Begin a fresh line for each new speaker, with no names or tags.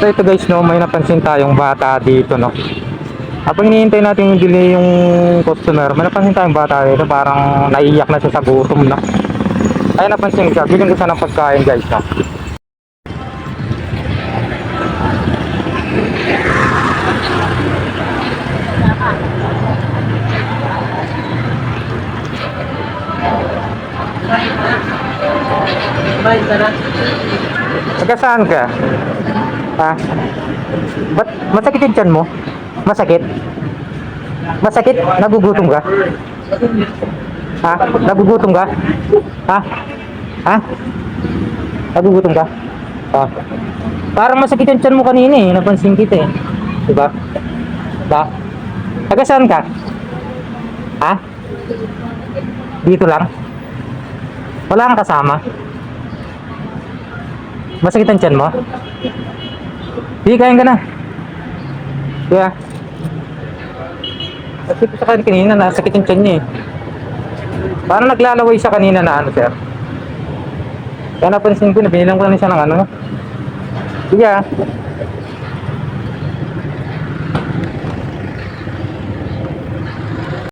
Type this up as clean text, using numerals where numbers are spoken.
So ito guys, no, may napansin tayong bata dito, no. Habang hinihintay natin yung delay yung customer, may napansin tayong bata dito, parang naiiyak na siya sa gutom, no. Ay napansin siya, bilhin ko siya ng pagkain guys, no. Taga saan ka? Ha? Ba't masakit yung tiyan mo? Masakit? Masakit? Nagugutom ka? Ha? Nagugutom ka? Ha? Ha? Nagugutom ka? Ha? Parang masakit yung tiyan mo kanina eh. Napansin kita eh. Diba? Diba? Taga saan ka? Ha? Dito lang? Wala kang kasama? Masakit ang tiyan mo? Hindi, kain ka na. Diba? Kasi sa kanina, nasakit yung tiyan niya eh. Parang naglalaway siya kanina na ano, sir. Kaya napansin ko, nabinilang ko na siya ng ano. Sige ah.